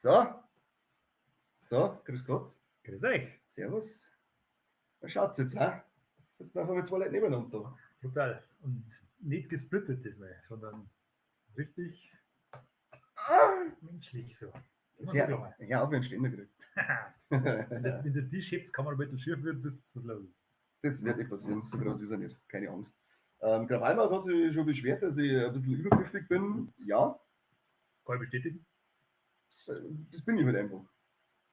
So, grüß Gott, Grüß euch. servus. Na schaut's jetzt, hä? Sitzen einfach mit zwei Leuten nebeneinander. Total. Und nicht gesplittet diesmal, sondern richtig menschlich so. Ja, auf den Ständer gekriegt. Wenn ihr den Tisch hebt, kann man ein bisschen schief wird, wisst ihr, was los ist. Das wird nicht passieren, so groß ist er nicht, keine Angst. Krawallmaus hat sich schon beschwert, dass ich ein bisschen übergriffig bin. Ja, Kann ich bestätigen? das bin ich halt einfach.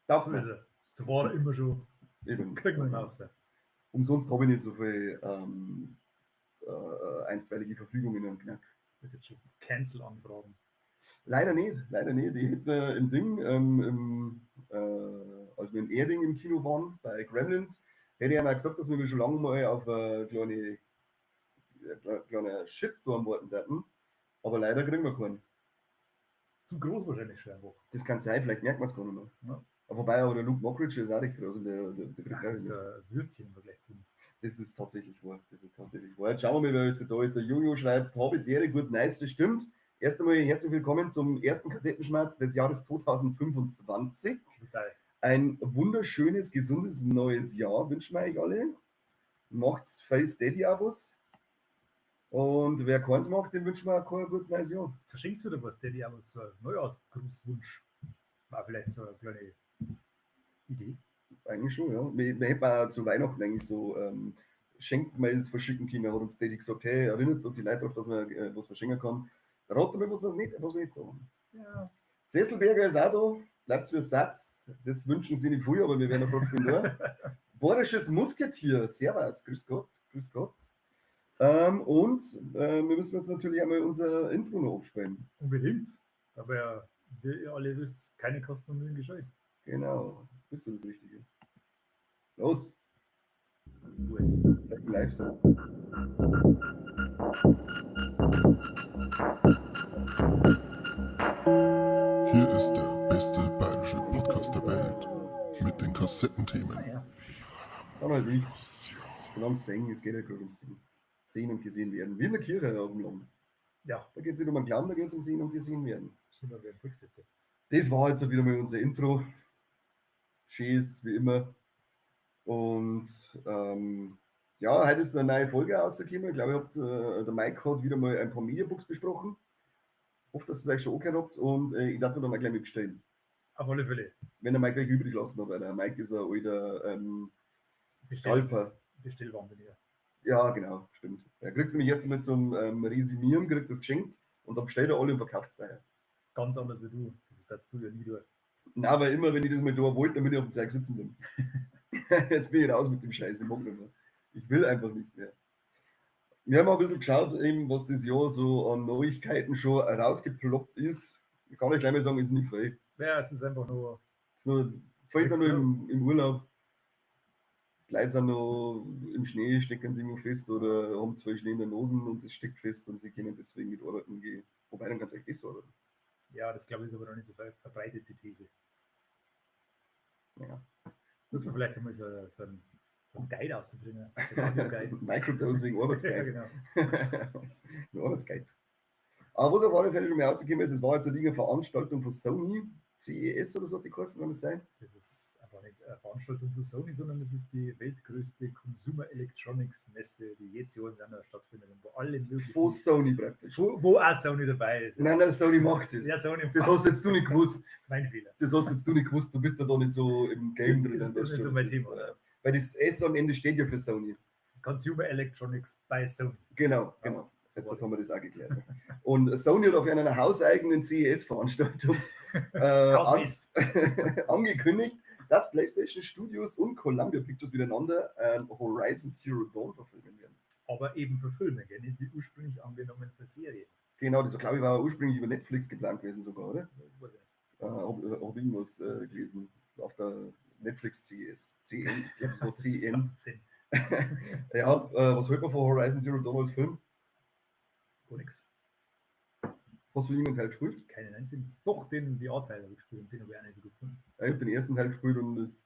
Darf So ist man. er. So war er immer schon. Eben. Kriegen wir ihn raus. Umsonst habe ich nicht so viel einstweilige Verfügungen am Knack. Wird jetzt schon Cancel-Anfragen. Leider nicht. Ich hätte im Ding, als wir in Erding im Kino waren, bei Gremlins, hätte ich einmal gesagt, dass wir schon lange mal auf eine kleine Shitstorm warten hätten. Aber leider kriegen wir keinen. Zu groß wahrscheinlich schon einfach. Das kann sein, vielleicht merkt man es gar nicht mehr. Ja. Aber wobei, aber der Luke Mockridge ist auch recht groß und der kriegt Das auch ist nicht. ein Würstchen im Vergleich zu uns. Das ist tatsächlich wahr. Jetzt schauen wir mal, wer ist da ist. Der Jojo schreibt, habe dere kurz nice, das stimmt. Erst einmal herzlich willkommen zum ersten Kassettenschmerz des Jahres 2025. Total. Ein wunderschönes, gesundes neues Jahr wünschen wir euch alle. Macht's Face Steady Abos. Und wer keins macht, dem wünschen wir auch ein gutes neues Jahr. Verschenkt oder was, der dir aber so als Neujahrsgrußwunsch war vielleicht so eine kleine Idee. Eigentlich schon, ja. Wir hätten auch zu Weihnachten eigentlich so Schenkmails verschicken können. Hat uns Steady gesagt, hey, erinnert doch die Leute darauf, dass man was verschenken kann. Raten wir, was wir nicht da haben. Ja. Sesselberger ist auch da, bleibt für Satz. Das wünschen sie nicht früh, aber wir werden trotzdem da. Borisches Musketier, servus, grüß Gott. Wir müssen jetzt natürlich einmal unser Intro noch abspielen. Unbedingt. Aber ja, wie ihr alle wisst, keine Kosten und Mühen gescheut. Genau, bist du das Richtige. Los, US. live so. Hier ist der beste bayerische Podcast der Welt mit den Kassettenthemen. Ah, ja. Dann halt nicht. Solange singen, es geht ja gerade ums Singen. Sehen und gesehen werden. Wie in der Kirche auf dem Land. Ja, Da geht es nicht um einen Glauben, da geht es um Sehen und gesehen werden. schon mal wieder Volksfeste. Das war jetzt wieder mal unser Intro. Schönes, wie immer. Und ja, heute ist eine neue Folge rausgekommen. Ich glaube, der Mike hat wieder mal ein paar Mediabooks besprochen. Hoffe, dass ihr es euch schon angehört habt und ich darf mir dann auch gleich mitbestellen. Auf alle Fälle. Wenn der Mike gleich übrig gelassen hat, weil der Mike ist ein alter Scalper. Bestellwahnsinniger. Ja, genau, stimmt. Er kriegt es nämlich erst einmal zum Resümieren, kriegt das geschenkt und dann bestellt er alle und verkauft es daher. Ganz anders wie du. Das darfst du ja nie durch. Na, aber immer, wenn ich das mal da wollte, damit ich auf dem Zeug sitzen bin. Jetzt bin ich raus mit dem Scheiß, ich mag nicht mehr. Ich will einfach nicht mehr. Wir haben auch ein bisschen geschaut, eben, was das Jahr so an Neuigkeiten schon rausgeploppt ist. Ich kann euch gleich mal sagen, es ist nicht viel. Ja, es ist einfach nur. Viele sind nur im Urlaub. Die Leute sind noch im Schnee, stecken sie irgendwo fest oder haben zwei Schnee in der Nase und es steckt fest und sie können deswegen nicht arbeiten gehen. Wobei, dann kann es echt besser arbeiten. Ja, das glaube ich ist aber noch nicht so verbreitet, die These. Ja. Muss man vielleicht einmal so einen Guide rauszubringen. So ein Audio-Guide. Microdosing, Ja, Arbeitsguide. genau. Ein Arbeitsguide. Aber was auf alle Fälle schon mal rausgekommen ist, es war jetzt eine Veranstaltung von Sony, CES oder so, die kosten, kann das sein? Das ist einfach nicht eine Veranstaltung von Sony, sondern das ist die weltgrößte Consumer Electronics Messe, die jetzt Jahr in Werner stattfindet, wo alle möglichen. Von Sony praktisch. Wo auch Sony dabei ist. Nein, Sony macht das. Ja, Sony Das hast jetzt du nicht gewusst. Mein Fehler. Das hast jetzt du nicht gewusst, du bist ja da nicht so im Game drin. Ist weißt nicht du, so mein das Thema. ist, weil das S am Ende steht ja für Sony. Consumer Electronics bei Sony. Genau. Jetzt haben wir das auch geklärt. Und Sony hat auf einer hauseigenen CES-Veranstaltung angekündigt, dass PlayStation Studios und Columbia Pictures miteinander Horizon Zero Dawn verfilmen werden. Aber eben für Filme, gell? Nicht wie ursprünglich angenommen für Serien. Genau, das glaube ich war ursprünglich über Netflix geplant gewesen sogar, oder? Das weiß ich nicht. Hab irgendwas gelesen auf der Netflix CES. CN, ich glaube es war CN. Ja, was hält man von Horizon Zero Dawn als Film? Gar nichts. Hast du irgendeinen Teil gespielt? Keinen einzigen. Doch, den VR-Teil habe ich gespielt und den habe ich auch nicht so gut gefunden. Ja, ich habe den ersten Teil gespielt und das,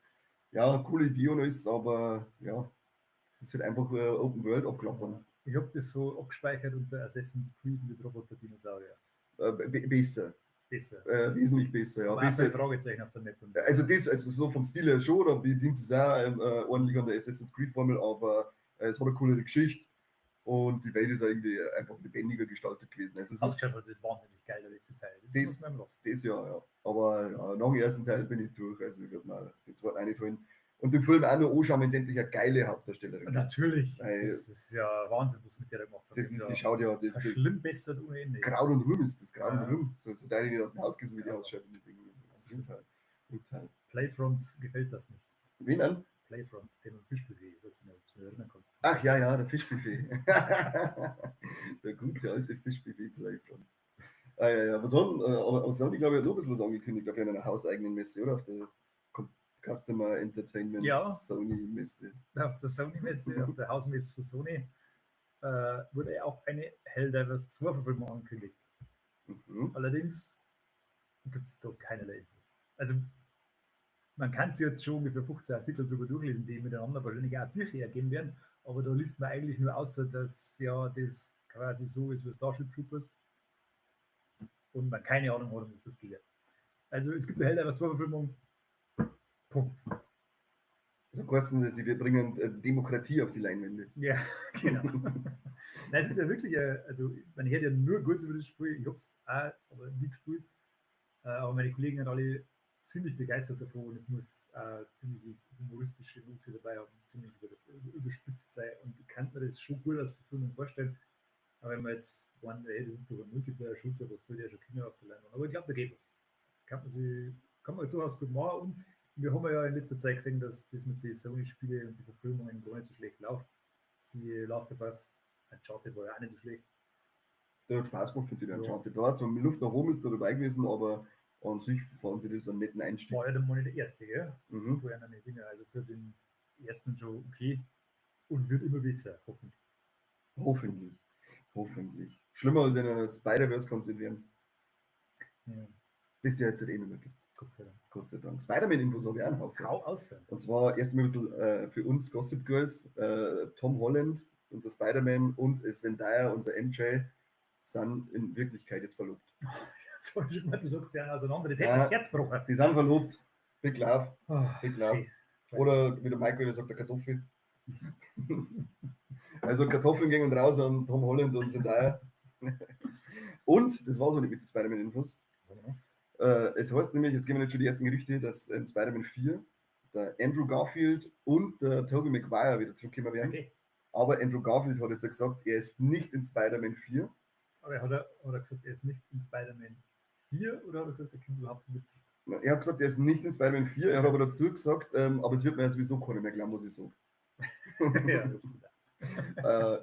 ja, eine coole Idee und alles, aber ja, es ist halt einfach Open World abklappern. Ich habe das so abgespeichert unter Assassin's Creed mit Roboter-Dinosaurier. Besser. besser. Wesentlich besser, ja. Aber auch Besser. ein Fragezeichen auf der Map. Und so. Also so vom Stil her schon, da bedient es auch ordentlich an der Assassin's Creed Formel, aber es hat eine coole Geschichte und die Welt ist irgendwie einfach lebendiger gestaltet gewesen. Also es Ausgeschaut ist hat es wahnsinnig geil, der letzte Teil. Das- muss man lassen. das Jahr, ja. Aber ja, nach dem ersten Teil bin ich durch, also ich werde mal den zweiten reinholen. Und den Film auch noch anschauen, wenn es endlich eine geile Hauptdarstellerin Und gibt. natürlich, Weil- das ist ja Wahnsinn, was mit der da gemacht hat. Das ist, die schaut ja, das verschlimmbessert ohne Ende. Kraut und Rühm ist das, Kraut Ja. und Rühm. So deine nicht aus dem Haus gehen, so wie die Also. ausschaut. Brutal. Brutal. Playfront gefällt das nicht. Wen an? Playfront, den Fischbuffet, was du dich erinnern kannst. Ach ja, der Fischbuffet. Der gute alte Fischbuffet Playfront. Ja. Aber Sony, glaube ich, hat noch ein bisschen was angekündigt auf einer hauseigenen Messe, oder? Auf der Customer Entertainment Ja. Sony Messe. Auf der Sony-Messe, auf der Hausmesse von Sony, wurde ja auch eine Helldivers 2 Verfilmung angekündigt. Mhm. Allerdings gibt es da keinerlei Infos. Also, man kann sich jetzt schon ungefähr 15 Artikel darüber durchlesen, die miteinander wahrscheinlich auch Bücher ergeben werden, aber da liest man eigentlich nur außer, dass ja das quasi so ist wie Starship Troopers und man keine Ahnung hat, um was das geht. Also, es gibt eine Helldivers 2 Verfilmung. Punkt. So kosten das, wir bringen Demokratie auf die Leinwände. Ja, genau. Nein, es ist ja wirklich, also man hört ja nur gut über das Spiel. Ich habe es auch aber nie gespielt. Aber meine Kollegen sind alle ziemlich begeistert davon und es muss ziemlich humoristische Note dabei haben, ziemlich überspitzt sein. Und ich kann mir das schon gut als Verfilmung vorstellen. Aber wenn man jetzt meint, hey, das ist doch ein Multiplayer-Shooter, was soll der schon Kinder auf der Leinwand? Aber ich glaube, da geht was. Kann man durchaus gut machen. Und wir haben ja in letzter Zeit gesehen, dass das mit den Sony-Spielen und die Verfilmungen gar nicht so schlecht läuft. Die Last of Us, Uncharted war ja auch nicht so schlecht. Der hat Spaß gemacht, finde ich, der Ja. Uncharted. Da hat zwar mit Luft nach oben ist da dabei gewesen, aber an sich fand ich das einen netten Einstieg. War ja dann mal nicht der erste, gell? Mhm. Vorher noch nicht Dinger. Also für den ersten schon okay und wird immer besser, hoffentlich. Hoffentlich. Hoffentlich. Schlimmer als in einer Spider-Verse kann es nicht werden. Ja, Das ist ja jetzt eh nicht mehr gibt. Gott sei Dank. Gott sei Dank. Spider-Man-Infos habe ich auch einen Haufen. Hau aus. Und zwar erst mal ein bisschen für uns Gossip Girls. Tom Holland, unser Spider-Man und Zendaya, unser MJ, sind in Wirklichkeit jetzt verlobt. So, du sagst ja auseinander. Das Ja. hätte das Herz gebrochen. Sie sind verlobt. Big Love. Big Love. Okay. Oder wie der Michael wieder sagt, der Kartoffel. Also Kartoffeln gingen raus an Tom Holland und Zendaya. Und, das war so nicht mit den Spider-Man-Infos. Es heißt nämlich, jetzt gehen wir jetzt schon die ersten Gerüchte, dass in Spider-Man 4 der Andrew Garfield und der Tobey Maguire wieder zurückkommen werden. Okay. Aber Andrew Garfield hat jetzt gesagt, er ist nicht in Spider-Man 4. Aber hat er gesagt, er ist nicht in Spider-Man 4 oder hat er gesagt, er kommt überhaupt nicht zurück? Er hat gesagt, er ist nicht in Spider-Man 4. Er hat aber dazu gesagt, aber es wird mir ja sowieso keiner mehr glauben, was ich sage. Ja, das stimmt.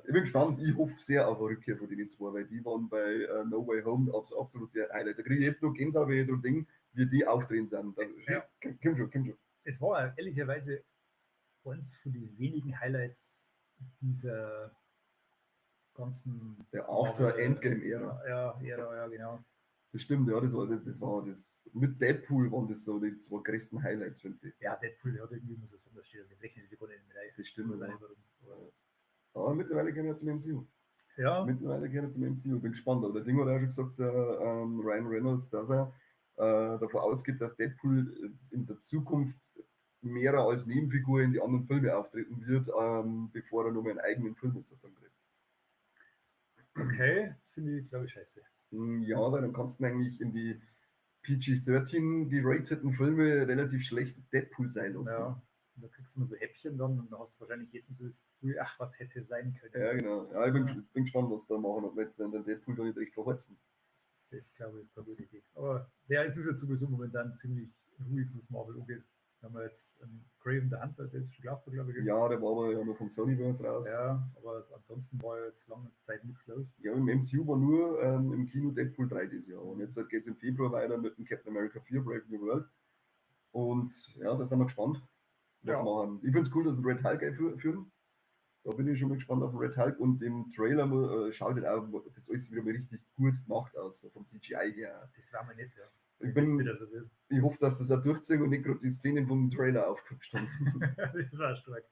Ich bin gespannt, ich hoffe sehr auf eine Rückkehr von den zwei, weil die waren bei No Way Home absolut der Highlight. Da kriege ich jetzt noch Gänsehaut, wenn ich dran denke, wie die aufdrehen sind. Ja. Kommt schon. Es war ehrlicherweise eins von den wenigen Highlights dieser ganzen Der After-Endgame-Ära. Ja, genau. Das stimmt, ja, das war das. Mit Deadpool waren das so die zwei größten Highlights, finde ich. Ja, Deadpool der hat irgendwie immer so Sonderstellung. Den rechnen die gar nicht mit rein. Das stimmt. Ich weiß auch Ja. nicht warum. Aber mittlerweile gehen wir zum MCU. Ja, Mittlerweile gehen wir zum MCU. Bin gespannt. Aber der Ding hat auch schon gesagt, der Ryan Reynolds, dass er davon ausgeht, dass Deadpool in der Zukunft mehr als Nebenfigur in die anderen Filme auftreten wird, bevor er nur einen eigenen Film jetzt dann kriegt. okay. Das finde ich, glaube ich, scheiße. Ja, weil dann kannst du eigentlich in die PG-13 gerateten Filme relativ schlecht Deadpool sein lassen. Ja. Und da kriegst du immer so Häppchen dann und da hast du wahrscheinlich jetzt so das Gefühl, ach, was hätte sein können. Ja, genau. Ja, ich bin gespannt, was da machen, ob wir jetzt den Deadpool da nicht recht verheizen. Das glaube ich ist keine gute Idee. Aber es ist jetzt sowieso momentan ziemlich ruhig, was Marvel angeht. Da haben wir jetzt Craven the Hunter, der ist schon gelaufen, glaube ich. Ja, der war aber ja noch vom Sonyverse raus. Ja, aber ansonsten war jetzt lange Zeit nichts los. Ja, im MCU war nur im Kino Deadpool 3 dieses Jahr. Und jetzt geht es im Februar weiter mit dem Captain America 4 Brave New World. Und ja, da sind wir gespannt, was Ja. machen. Ich finde es cool, dass sie Red Hulk einführen. Da bin ich schon mal gespannt auf den Red Hulk. Und im Trailer schaut halt auch das alles wieder mal richtig gut gemacht aus, so vom CGI her. Das war mir nicht, ja. Ich, Wenn es bin, wieder so will. ich hoffe, dass das auch durchziehen und nicht gerade die Szenen vom Trailer aufgehübscht haben. Das war stark.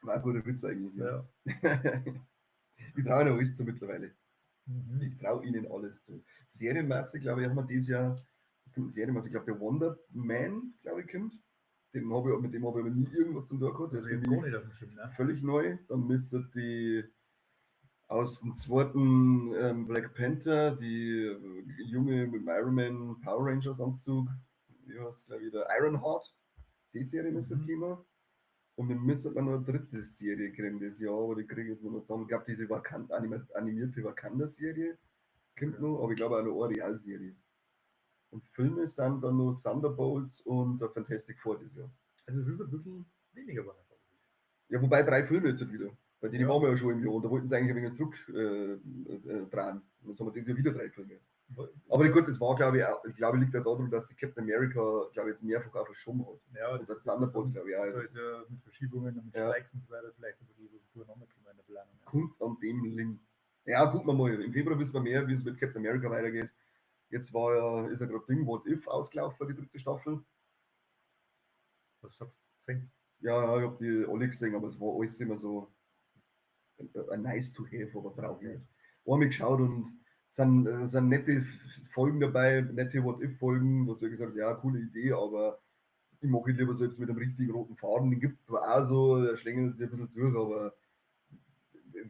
War ein guter Witz eigentlich. Ja. Ja. Ich traue noch alles zu mittlerweile. Ich traue ihnen alles zu. Serienmäßig, glaube ich, haben wir dieses Jahr, es kommt eine Serienmäßig, ich glaube, der Wonder Man, glaube ich, kommt. Mit dem habe ich aber nie irgendwas zum tun gehabt. Der Also ist ich für hab gar mich nicht auf dem Schirm, ne? völlig neu. Dann müsste die aus dem zweiten Black Panther, die junge mit dem Iron Man Power Rangers Anzug, wie heißt es, glaube ich, der Ironheart, die Serie müsste kommen. Und wir müssen noch eine dritte Serie kriegen das Jahr, aber die kriege ich jetzt noch nicht zusammen. Ich glaube, diese animierte Wakanda-Serie kommt noch, aber ich glaube auch noch eine Realserie. Und Filme sind dann noch Thunderbolts und der Fantastic Four dieses Jahr. Also es ist ein bisschen weniger geworden. Ja, wobei 3 Filme jetzt wieder. Bei denen Ja. waren wir ja schon im Jahr und da wollten sie eigentlich ein wenig zurück dran. Und jetzt haben wir dieses Jahr wieder 3 Filme. Aber gut, das war, glaube ich, auch, liegt ja daran, dass die Captain America, glaube ich, jetzt mehrfach auf verschoben hat. Ja, Und das Thunderbolt, glaube ich, auch. Da Also, ist ja mit Verschiebungen und mit Ja. Streiks und so weiter vielleicht ein bisschen was durcheinander gekommen in der Planung. Ja. kommt an dem Link. Ja, gucken wir mal. Im Februar wissen wir mehr, wie es mit Captain America weitergeht. Jetzt ist ja gerade Ding, What If ausgelaufen, die 3. Staffel. Was sagst du? Sing. Ja, ich habe die alle gesehen, aber es war alles immer so ein nice to have, aber brauche ich nicht. Einmal geschaut und sind nette Folgen dabei, nette What-If-Folgen, was du gesagt hast, ja, coole Idee, aber ich mag ihn lieber selbst mit einem richtigen roten Faden. Den gibt es zwar auch so, der schlängelt sich ein bisschen durch, aber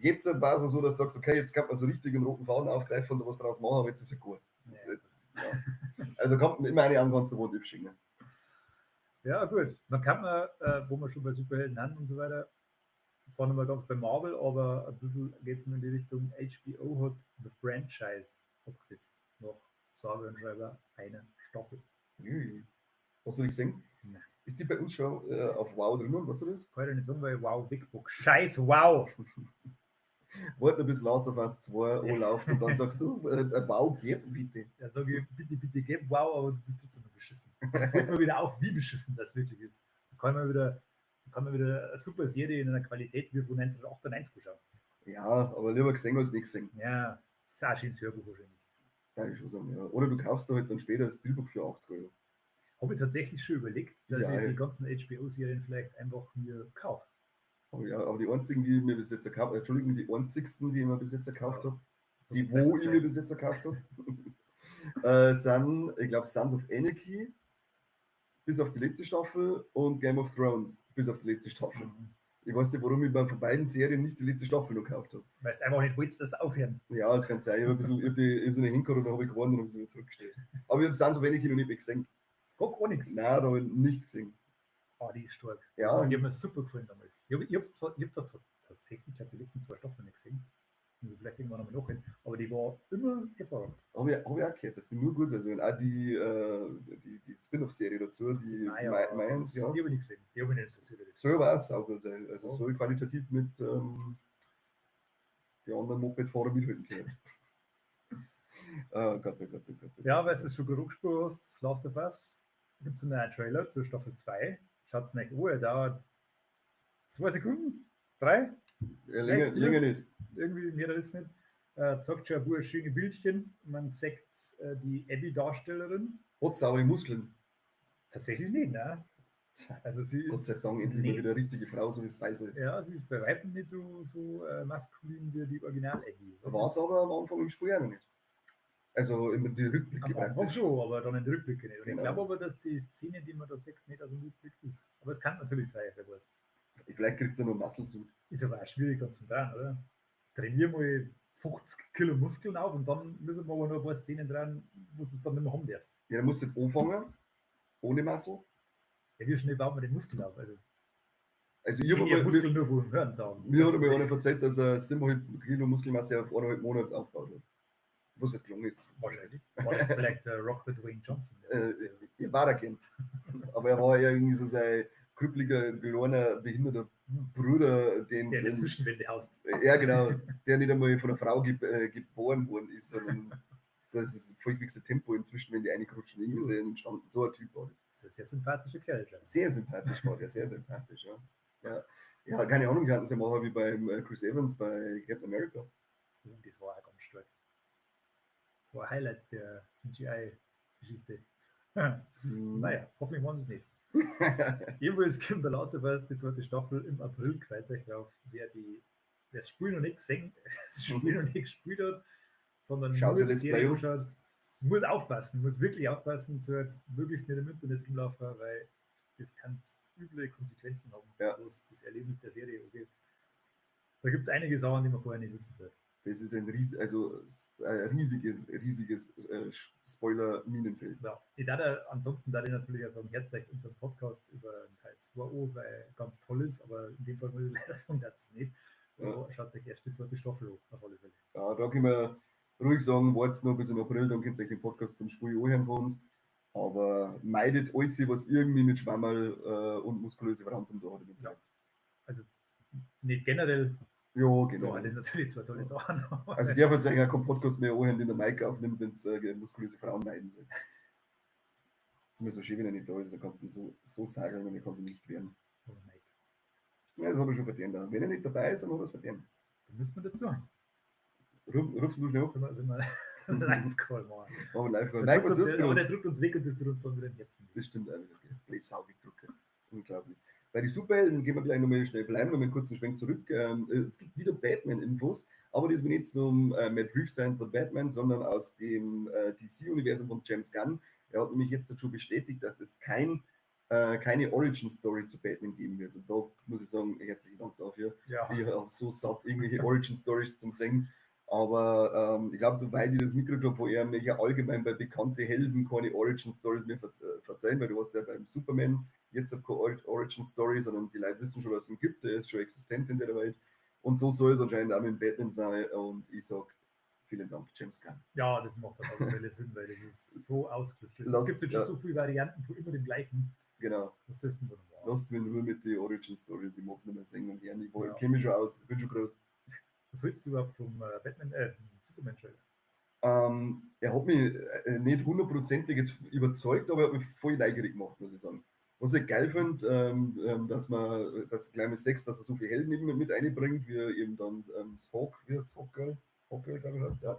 jetzt war es so, dass du sagst, okay, jetzt kann man so richtig einen roten Faden aufgreifen und da was draus machen, aber jetzt ist er gut. Ja. Also kommt in meine Augen kannst du What-If schicken. Ja, gut. Dann kann man, wo wir schon bei Superhelden haben und so weiter, zwar nicht mal ganz bei Marvel, aber ein bisschen geht es in die Richtung, HBO hat The Franchise abgesetzt. Nach sage und schreibe eine Staffel. Hast du die gesehen? Nein. Ist die bei uns schon auf Wow drin? Weißt du das? Kann ich nicht sagen, weil Wow, Big Book. Scheiß Wow! Warte bis Last of Us 2 anläuft und dann sagst du, Wow, gib bitte. Dann sage ich, bitte, bitte, gib Wow, aber du bist trotzdem noch beschissen. Dann fällt mir wieder auf, wie beschissen das wirklich ist. Dann kann man wieder eine super Serie in einer Qualität wie von 1998 schauen. Ja, aber lieber gesehen als nicht gesehen. Ja, das ist auch ein schönes Hörbuch wahrscheinlich. Kann ich schon sagen, ja. Oder du kaufst da halt dann später das Drehbuch für 80 Euro. Habe ich tatsächlich schon überlegt, dass Ja, ich ja. die ganzen HBO-Serien vielleicht einfach mir kaufe. Aber ja, aber die einzigen, die ich mir bis jetzt gekauft habe, Entschuldigung, die einzigsten, die ich mir bis jetzt gekauft habe, So die viel Zeit wo muss ich sein. mir bis jetzt gekauft habe, sind, ich glaube, Sons of Anarchy bis auf die letzte Staffel und Game of Thrones bis auf die letzte Staffel. Ich weiß nicht, warum ich von beiden Serien nicht die letzte Staffel noch gekauft habe. Weil du einfach nicht willst, dass aufhören. Ja, das kann sein. Ich habe so eine hingehauen und dann habe ich gewonnen und habe sie wieder zurückgestellt. Aber ich habe Sons of Anarchy noch nicht mehr gesehen. Gar nichts. Nein, da habe ich nichts gesehen. Oh, die ist stark. Ja. Die haben mir super gefallen damals. Ich habe da tatsächlich, ich glaube, die letzten 2 Staffeln nicht gesehen. Muss ich vielleicht irgendwann nochmal nachholen. Aber die war immer hervorragend. Habe ich auch gehört, dass die nur gut sind. Also, und auch die Spin-off-Serie dazu, die Mayans, ja. Die habe ich nicht gesehen. Die habe ich nicht interessiert. Soll aber auch sauber sein. Also Ja. soll qualitativ mit die anderen Mopedfahrer mithalten können. Oh Gott, oh Gott, oh Gott. Ja, weil du schon genug gesprochen hast, Last of Us, gibt es einen neuen Trailer zur Staffel 2. Schaut es nicht an, er dauert 2 Sekunden, 3, Ja, länger nicht. irgendwie mehr ist es nicht. Zeigt schon ein paar schöne Bildchen. Man sieht die Abby-Darstellerin. Hat saubere Muskeln. Tatsächlich nicht, ne? Also sie Gott sei ist Dank endlich mal nicht- wieder eine richtige Frau, so wie es sein soll. Ja, sie ist bei weitem nicht so maskulin wie die Original-Abby. War es aber am Anfang im Spiel auch noch nicht. Also in die Rückblicke Am Anfang praktisch. schon, aber dann in der Rückblicke nicht. Und Genau. ich glaube aber, dass die Szene, die man da sieht, nicht aus dem Rückblick ist. Aber es kann natürlich sein, wer weiß. Vielleicht kriegt sie noch Muskelsuit. Ist aber auch schwierig dann zum Drehen, oder? Trainier mal 50 Kilo Muskeln auf und dann müssen wir aber noch ein paar Szenen dran, wo du es dann nicht mehr haben darfst. Ja, dann musst du jetzt anfangen, ohne Muskel. Ja, wie schnell baut man den Muskel auf? Also, Also ich habe Muskel nur vom Hören sagen. mir hat einmal einer erzählt, dass er 7,5 Kilo Muskelmasse auf 1,5 Monate aufgebaut hat. Was nicht gelungen ist. Wahrscheinlich. War das vielleicht Rock the Dwayne Johnson? Er war der Kind. Aber er war ja irgendwie so sein krüppeliger, kleiner, behinderter Bruder, den der in der Zwischenwände haust. ja genau, der nicht einmal von einer Frau geboren worden ist, sondern das ist ein vollgewichster Tempo inzwischen, wenn die reinrutschen, irgendwie so entstanden. So ein Typ war das. Das ist ein sehr sympathischer Kerl. Klar. Sehr sympathisch war der, sehr sympathisch, ja. Ja, keine Ahnung, die hatten es ja mal wie beim Chris Evans bei Captain America. Und das war auch ganz stark. Das war ein Highlight der CGI-Geschichte. Naja, hoffentlich machen sie es nicht. Jedenfalls kommt der Last of Us, die 2. Staffel im April, kreuzt euch drauf. Wer das Spiel noch nicht gesehen, das Spiel noch nicht gespielt hat, sondern Schaut nur euch die Let's Play Serie an. anschaut. Es muss aufpassen, muss wirklich aufpassen, so möglichst nicht im Internet rumlaufen, weil das kann üble Konsequenzen haben, Ja. was das Erlebnis der Serie angeht. Da gibt es einige Sachen, die man vorher nicht wissen soll. Das ist ein riesiges Spoiler-Minenfeld. Ja, ich darf ansonsten da natürlich auch sagen, herzlich unseren Podcast über Teil 2 an, weil ganz toll ist, aber in dem Fall muss ich leider sagen, das ist nicht. Ja. Schaut euch erst die zweite Staffel an, auf alle Fälle. Ja, da können wir ruhig sagen, wartet noch bis im April, dann könnt ihr euch den Podcast zum Spiel anhören von uns. Aber meidet alles, was irgendwie mit Schwammerl und muskulöse Frauen zum Tun hat. Ja. Also nicht generell, Ja, da genau. hat es natürlich zwei tolle Sachen. Also der wird eigentlich auch keinen Podcast mehr anhören, den der Mike aufnimmt, wenn es muskulöse Frauen meiden soll. Das ist immer so schön, wenn er nicht da ist, dann kannst du ihn so sagen und er kann sich nicht wehren. Oh, Mike. Ja, das habe ich schon verdient. Wenn er nicht dabei ist, dann hat er es verdient. Da müssen wir dazu. Rufst du schnell auf? Sind wir einen Live-Call machen. Machen wir live. Der Mike, drückt was uns- ist Aber gerade? der drückt uns weg und das tut uns dann wieder im Herzen. Das stimmt eigentlich. Blässaugig drücke. Unglaublich. Bei den Superhelden gehen wir gleich nochmal schnell bleiben, nochmal einen kurzen Schwenk zurück. Es gibt wieder Batman-Infos, aber diesmal nicht zum Matt Reeves sein, der Batman, sondern aus dem DC-Universum von James Gunn. Er hat nämlich jetzt schon bestätigt, dass es keine Origin-Story zu Batman geben wird. Und da muss ich sagen, herzlichen Dank dafür. Ja, Ich habe so satt, irgendwelche Origin-Stories zum Singen. Aber ich glaube, soweit ich das mitgekriegt habe, wo er mir ja allgemein bei bekannten Helden keine Origin-Stories mehr verzeihen, weil du hast ja beim Superman jetzt keine Origin-Story, sondern die Leute wissen schon, was es ihn gibt, der ist schon existent in der Welt. Und so soll es anscheinend auch mit Batman sein. Und ich sage, vielen Dank, James Gunn. ja, das macht auf alle Fälle Sinn, weil das ist so ausgelutscht. Es Lass- gibt jetzt ja. schon so viele Varianten von immer dem gleichen. Genau. Das ist ein wunderbar. Lasst mich in Ruhe mit den Origin-Stories. Ich mag es nicht mehr singen und hören. Ich Ja. kenne mich schon aus. Ich bin schon groß. Was willst du überhaupt vom vom Superman-Trailer? Er hat mich nicht hundertprozentig jetzt überzeugt, aber er hat mich voll neugierig gemacht, muss ich sagen. Was ich geil finde, dass kleine Sex, dass er so viele Helden eben mit einbringt, wie eben dann das Hawkgirl, glaube ich, heißt ja.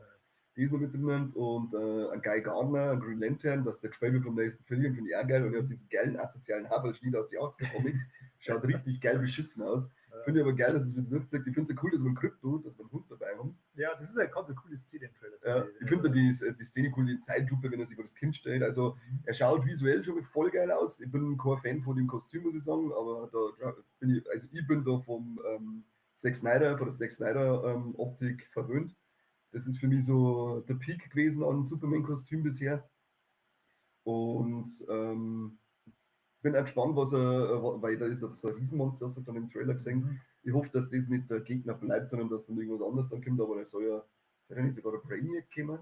Die ist noch mit drin und ein Guy Gardner, ein Green Lantern, dass der gespielt wird vom nächsten Film, finde ich auch geil. Und er hat diesen geilen asozialen Haferschnitt aus den 80er Comics. Schaut richtig geil beschissen aus. Finde ich aber geil, dass es wieder durchzeigt. Ich finde es ja cool, dass wir einen Krypto, dass wir einen Hund dabei haben. Ja, das ist eine ganz coole Szene im Trailer. Ja, ich finde die Szene cool, die Zeitlupe, wenn er sich vor das Kind stellt. Also er schaut visuell schon voll geil aus. Ich bin kein Fan von dem Kostüm, muss ich sagen, aber ich bin da vom Zack Snyder, von der Zack Snyder Optik verwöhnt. Das ist für mich so der Peak gewesen an Superman-Kostüm bisher. Und bin auch gespannt, weil da ist so ein Riesenmonster, das hat dann im Trailer gesehen. Ich hoffe, dass das nicht der Gegner bleibt, sondern dass dann irgendwas anderes dann kommt, aber da soll ja nicht sogar der Brainiac kommen.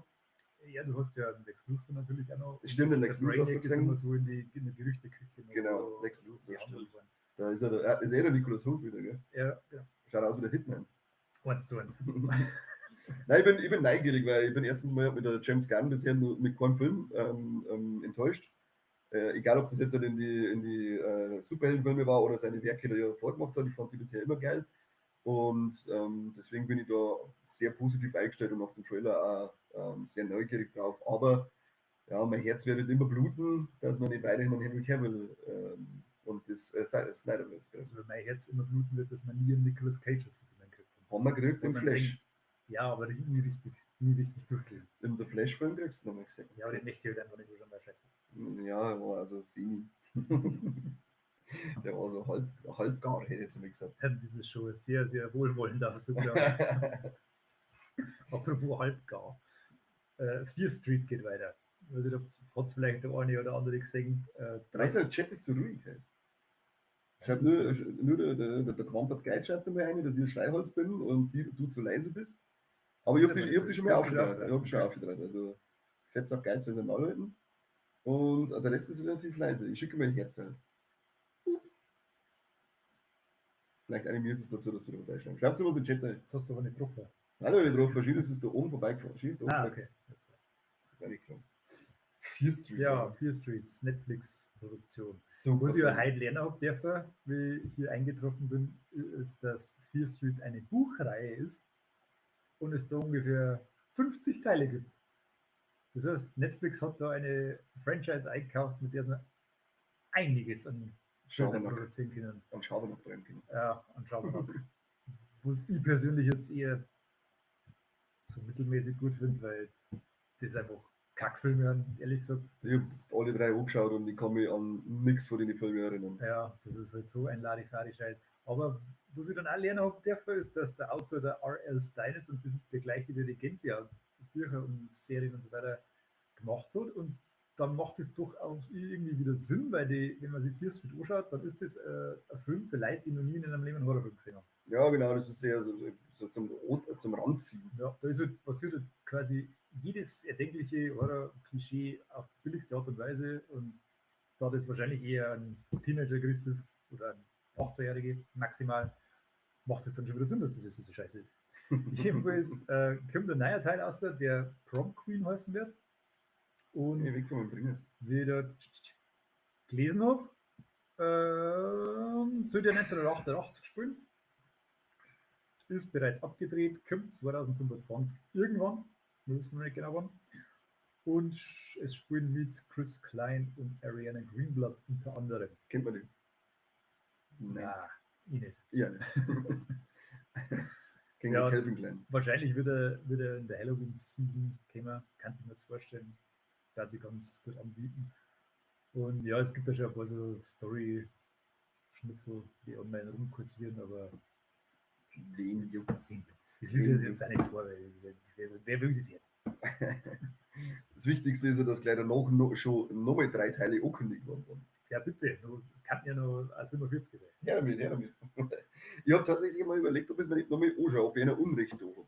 Ja, du hast ja den Lex Luthor natürlich auch noch. Das stimmt, den der Lex Luthor hast du Brainiac ist gesehen. immer so in die Gerüchteküche. noch Genau, Lex Luthor, gehandelt stimmt. worden. Da ist er der Nicolas Hoult wieder, gell? Ja, genau. Schaut aus wie der Hitman. 1:1. Nein, ich bin neugierig, weil ich bin erstens mal mit der James Gunn bisher nur mit keinem Film enttäuscht. Egal, ob das jetzt in die Superheldenfilme war oder seine Werke, die er vorgemacht hat, ich fand die bisher immer geil. Und deswegen bin ich da sehr positiv eingestellt und nach dem Trailer auch sehr neugierig drauf. Aber ja, mein Herz wird immer bluten, dass man nicht weiterhin an Henry Cavill und das Snyderverse. Also wenn mein Herz immer bluten wird, dass man nie einen Nicolas Cage als Superman kriegt. Haben wir gekriegt Wenn im man Flash. Ja, aber nie richtig durchgehen. In der Flash-Film kriegst du nochmal gesehen. Ja, aber den möchte ich halt einfach nicht, wo schon mal scheiße ist. Ja, er war also semi. Der war so halbgar, hätte ich jetzt mal gesagt. Ja, das ist schon sehr, sehr wohlwollend ausdrücken. Apropos halbgar. 4 Street geht weiter. Ich weiß nicht, hat es vielleicht der eine oder andere gesehen. Weißt du, der Chat ist so ruhig. Hey. Schreibt nur der Quampert Guide schreibt mir eine, dass ich ein Schreiholz bin und du zu leise bist. Aber ich hab dich schon mal aufgedreht. Ich hab dich schon aufgedreht. Also, Fettsack Guide soll ich mal halten. Und der Rest ist relativ leise. Ich schicke mir ein Herz. Vielleicht animiert es dazu, dass du was einschreibst. Schreibst du was in den Chat rein? Jetzt hast du aber nicht getroffen. Hallo, ihr drauf, verschieden, es ist da oben vorbeigefahren. Schön, da oben Ah, rechts. okay. Das ist eigentlich klar. 4 Street. Ja, 4 Streets, Netflix-Produktion. Super. Was ich ja heute lernen habe dürfen, wie ich hier eingetroffen bin, ist, dass 4 Street eine Buchreihe ist und es da ungefähr 50 Teile gibt. Das heißt, Netflix hat da eine Franchise eingekauft, mit der sie noch einiges an Filmen Schabernack. produzieren können. An Schabernack drin können. Ja, an Schabernack. Was ich persönlich jetzt eher so mittelmäßig gut finde, weil das einfach Kackfilme haben, ehrlich gesagt. Ich habe alle 3 angeschaut und ich kann mich an nichts von den Filmen erinnern. Ja, das ist halt so ein Larifari-Scheiß. Aber was ich dann auch lernen habe dürfen, ist, dass der Autor der R.L. Stein ist und das ist der gleiche, der die Gänsehaut-Bücher und Serien und so weiter gemacht hat. Und dann macht es durchaus irgendwie wieder Sinn, weil wenn man sich Fear Street anschaut, dann ist das ein Film für Leute, die noch nie in einem Leben einen Horrorfilm gesehen haben. Ja, genau, das ist eher so zum Ranziehen. Ja, da ist halt, passiert halt quasi jedes erdenkliche Horror-Klischee auf billigste Art und Weise und da das wahrscheinlich eher ein Teenager gerichtet ist oder ein 18-Jährige maximal, macht es dann schon wieder Sinn, dass das so scheiße ist. Jedenfalls kommt ein neuer Teil raus, der Prom Queen heißen wird. Und Nee, weg von meinem Bringer. wie ich da gelesen habe, soll der 1988 spielen. Ist bereits abgedreht, kommt 2025 irgendwann, wir wissen noch nicht genau wann. Und es spielen mit Chris Klein und Ariana Greenblatt unter anderem. Kennt man den? Na, ich nicht. Ja, nicht. Gegen Ja, Calvin Klein. wahrscheinlich wird er in der Halloween-Season kommen, kann ich mir jetzt vorstellen. Wird sich ganz gut anbieten. Und ja, es gibt da schon ein paar so Story-Schnipsel, die online rumkursieren, aber Wen juckt's? das lese ich jetzt auch nicht vor, weil wer will das jetzt? Das Wichtigste ist ja, dass gleich danach schon nochmal 3 Teile angekündigt worden sind. Ja, bitte, kann ja noch 47 sein. Ja, damit, ja, damit. Ich habe tatsächlich mal überlegt, ob ich es mir nicht nochmal anschaue, ob ich einer Unrecht da habe.